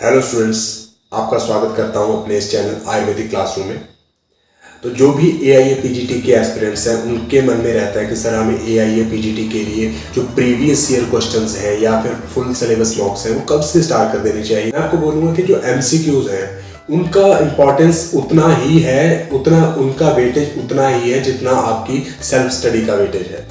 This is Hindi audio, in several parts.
हेलो स्टूडेंट्स, आपका स्वागत करता हूं अपने इस चैनल आयुर्वेदिक क्लासरूम में। तो जो भी एआईए पीजीटी के एस्पिरेंट्स हैं उनके मन में रहता है कि सर हमें एआईए पीजीटी के लिए जो प्रीवियस ईयर क्वेश्चंस हैं या फिर फुल सिलेबस मॉक्स हैं वो कब से स्टार्ट कर देनी चाहिए। मैं आपको बोलूँगा कि जो एमसीक्यूज हैं उनका इम्पोर्टेंस उतना ही है, उतना उनका वेटेज उतना ही है जितना आपकी सेल्फ स्टडी का वेटेज है।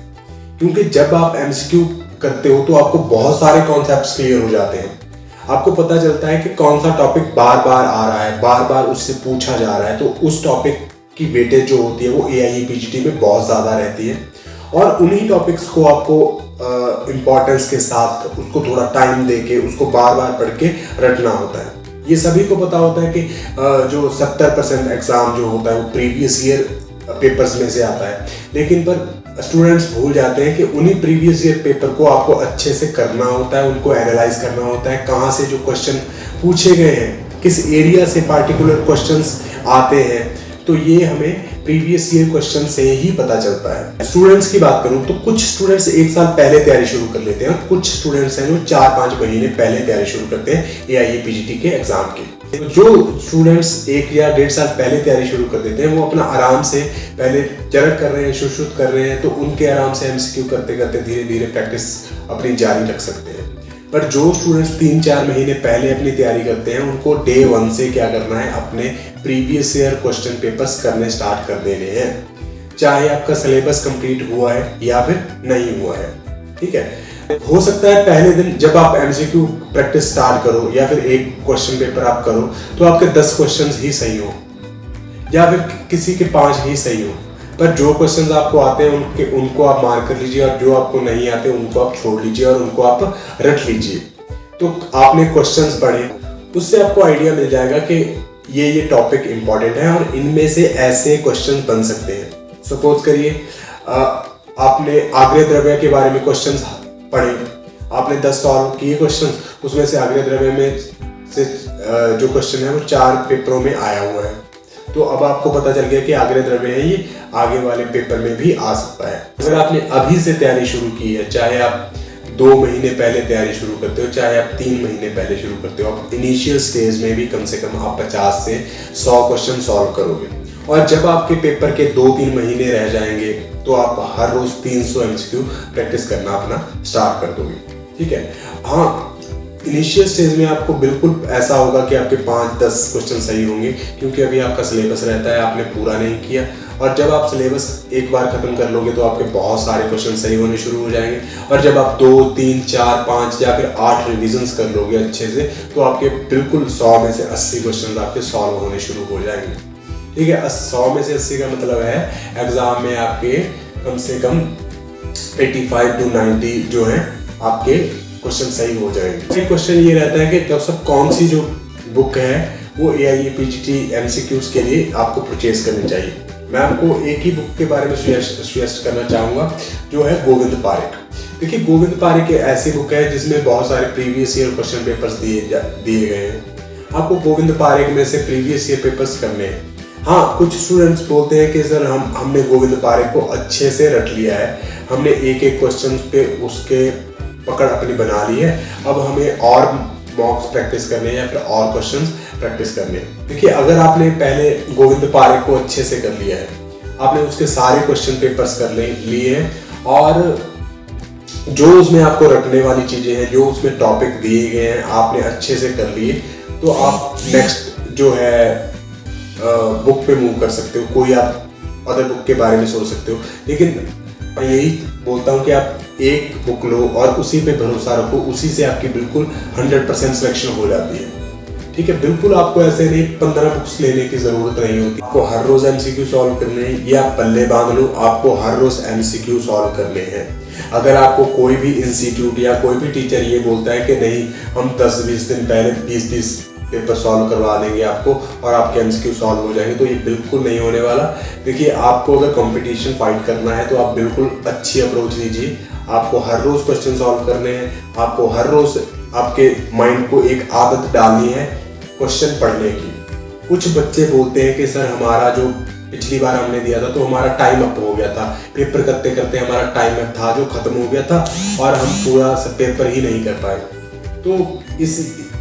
क्योंकि जब आप एमसीक्यू करते हो तो आपको बहुत सारे कॉन्सेप्ट्स क्लियर हो जाते हैं। आपको पता चलता है कि कौन सा टॉपिक बार बार आ रहा है, बार बार उससे पूछा जा रहा है, तो उस टॉपिक की वेटेज जो होती है वो एआईए पीजीटी में बहुत ज़्यादा रहती है। और उन्हीं टॉपिक्स को आपको इम्पोर्टेंस के साथ उसको थोड़ा टाइम दे के उसको बार बार पढ़ के रटना होता है। ये सभी को पता होता है कि जो 70% एग्ज़ाम जो होता है वो प्रीवियस ईयर पेपर्स में से आता है, लेकिन पर स्टूडेंट्स भूल जाते हैं कि उन्हीं प्रीवियस ईयर पेपर को आपको अच्छे से करना होता है, उनको एनालाइज करना होता है, कहाँ से जो क्वेश्चन पूछे गए हैं, किस एरिया से पार्टिकुलर क्वेश्चंस आते हैं, तो ये हमें प्रीवियस ईयर क्वेश्चन से ही पता चलता है। स्टूडेंट्स की बात करूं तो कुछ स्टूडेंट्स एक साल पहले तैयारी शुरू कर लेते हैं, कुछ स्टूडेंट्स हैं जो 4-5 महीने पहले तैयारी शुरू करते हैं एआईए पीजीटी के एग्जाम की। तो जो स्टूडेंट्स 1 या 1.5 साल पहले तैयारी शुरू कर देते हैं वो अपना आराम से पहले चरक कर रहे हैं, शुरुआत कर रहे हैं, तो उनके आराम से एमसीक्यू करते करते धीरे धीरे प्रैक्टिस अपनी जारी रख सकते हैं। पर जो स्टूडेंट्स 3-4 महीने पहले अपनी तैयारी करते हैं उनको डे 1 से क्या करना है, अपने प्रीवियस ईयर क्वेश्चन पेपर्स करने स्टार्ट कर देने हैं, चाहे आपका सिलेबस कंप्लीट हुआ है या फिर नहीं हुआ है। ठीक है, हो सकता है पहले दिन जब आप एमसीक्यू प्रैक्टिस स्टार्ट करो या फिर एक क्वेश्चन पेपर आप करो तो आपके 10 क्वेश्चंस ही सही हो या फिर किसी के 5 ही सही हो, पर जो क्वेश्चंस आपको आते हैं उनको आप मार्क कर लीजिए और जो आपको नहीं आते उनको आप छोड़ लीजिए और उनको आप रट लीजिए। तो आपने क्वेश्चंस पढ़े, उससे आपको आइडिया मिल जाएगा कि ये टॉपिक इंपॉर्टेंट है और इनमें से ऐसे क्वेश्चन बन सकते हैं। सपोज करिए आपने आग्नेय द्रव्य के बारे में क्वेश्चंस पढ़े, आपने 10 सॉल्व किए क्वेश्चन, उसमें से आग्नेय द्रव्य में से जो क्वेश्चन है वो 4 पेपरों में आया हुआ है। तो अब आपको पता चल गया कि आग्नेय द्रव्य है, ये आगे वाले पेपर में भी आ सकता है। अगर आपने अभी से तैयारी शुरू की है, चाहे आप 2 महीने पहले तैयारी शुरू करते हो, चाहे आप 3 महीने पहले शुरू करते हो, आप इनिशियल स्टेज में भी कम से कम आप 50 से 100 क्वेश्चन सॉल्व करोगे। और जब आपके पेपर के 2-3 महीने रह जाएंगे तो आप हर रोज 300 एमसीक्यू प्रैक्टिस करना अपना स्टार्ट कर दोगे। ठीक है, हाँ, इनिशियल स्टेज में आपको बिल्कुल ऐसा होगा कि आपके 5-10 क्वेश्चन सही होंगे क्योंकि अभी आपका सिलेबस रहता है, आपने पूरा नहीं किया। और जब आप सिलेबस एक बार खत्म कर लोगे तो आपके बहुत सारे क्वेश्चन सही होने शुरू हो जाएंगे। और जब आप 2, 3, 4, 5 या फिर 8 रिविजन्स कर लोगे अच्छे से तो आपके बिल्कुल 100 में से 80 क्वेश्चन आपके सॉल्व होने शुरू हो जाएंगे। ठीक है, 100 में से 80 का मतलब है एग्जाम में आपके कम से कम 85 to 90 जो है आपके क्वेश्चन सही हो जाएंगे। एक क्वेश्चन ये रहता है कि डॉक्टर साहब कौन सी जो बुक है वो एआईए पीजीटी एमसीक्यूज के लिए आपको परचेज करनी चाहिए। मैं आपको एक ही बुक के बारे में सजेस्ट करना चाहूँगा जो है गोविंद पारेख। देखिए, गोविंद पारेख एक ऐसी बुक है जिसमें बहुत सारे प्रीवियस ईयर क्वेश्चन पेपर्स दिए गए हैं। आपको गोविंद पारेख में से प्रीवियस ईयर पेपर्स करने हैं। हाँ, कुछ स्टूडेंट्स बोलते हैं कि सर हमने गोविंद पारेख को अच्छे से रट लिया है, हमने एक क्वेश्चन पे उसके पकड़ अपनी बना ली है, अब हमें और मॉक्स प्रैक्टिस करने हैं या फिर और क्वेश्चंस प्रैक्टिस करने हैं। देखिए, अगर आपने पहले गोविंद पारेख को अच्छे से कर लिया है, आपने उसके सारे क्वेश्चन पेपर्स कर लिए हैं और जो उसमें आपको रटने वाली चीज़ें हैं, जो उसमें टॉपिक दिए गए हैं, आपने अच्छे से कर लिए, तो आप नेक्स्ट जो है बुक पे मूव कर सकते हो, कोई आप अदर बुक के बारे में सोच सकते हो। लेकिन मैं यही बोलता हूँ कि आप एक बुक लो और उसी पे भरोसा रखो, उसी से आपकी बिल्कुल 100% सिलेक्शन हो जाती है। ठीक है, बिल्कुल आपको ऐसे नहीं 15 बुक्स लेने की ज़रूरत नहीं होती। आपको हर रोज़ एमसीक्यू सॉल्व करने हैं, ये आप पल्ले बांध लो, आपको हर रोज़ एमसीक्यू सॉल्व करने हैं। अगर आपको कोई भी इंस्टीट्यूट या कोई भी टीचर ये बोलता है कि नहीं हम 10-20 दिन पहले 20-20 पेपर सॉल्व करवा देंगे आपको और आपके एमसीक्यू सॉल्व हो जाएंगे, तो ये बिल्कुल नहीं होने वाला। देखिए, आपको अगर कंपटीशन फाइट करना है तो आप बिल्कुल अच्छी अप्रोच लीजिए। आपको हर रोज़ क्वेश्चन सॉल्व करने हैं, आपको हर रोज़ आपके माइंड को एक आदत डालनी है क्वेश्चन पढ़ने की। कुछ बच्चे बोलते हैं कि सर हमारा जो पिछली बार हमने दिया था तो हमारा टाइम अप हो गया था, पेपर करते करते हमारा टाइम अप था जो खत्म हो गया था और हम पूरा पेपर ही नहीं कर पाए। तो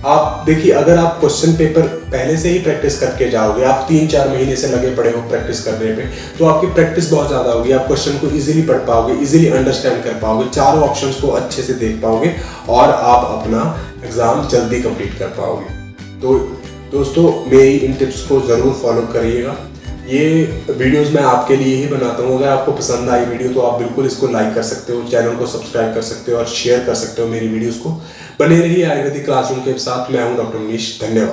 आप देखिए, अगर आप क्वेश्चन पेपर पहले से ही प्रैक्टिस करके जाओगे, आप 3-4 महीने से लगे पड़े हो प्रैक्टिस करने पे, तो आपकी प्रैक्टिस बहुत ज़्यादा होगी, आप क्वेश्चन को इजीली पढ़ पाओगे, इजीली अंडरस्टैंड कर पाओगे, चारों ऑप्शंस को अच्छे से देख पाओगे और आप अपना एग्ज़ाम जल्दी कंप्लीट कर पाओगे। तो दोस्तों, मेरी इन टिप्स को ज़रूर फॉलो करिएगा। ये वीडियोस मैं आपके लिए ही बनाता हूँ। अगर आपको पसंद आई वीडियो तो आप बिल्कुल इसको लाइक कर सकते हो, चैनल को सब्सक्राइब कर सकते हो और शेयर कर सकते हो मेरी वीडियोस को। बने रहिए आयुर्वेदिक क्लासरूम के साथ। मैं हूँ डॉक्टर मनीष। धन्यवाद।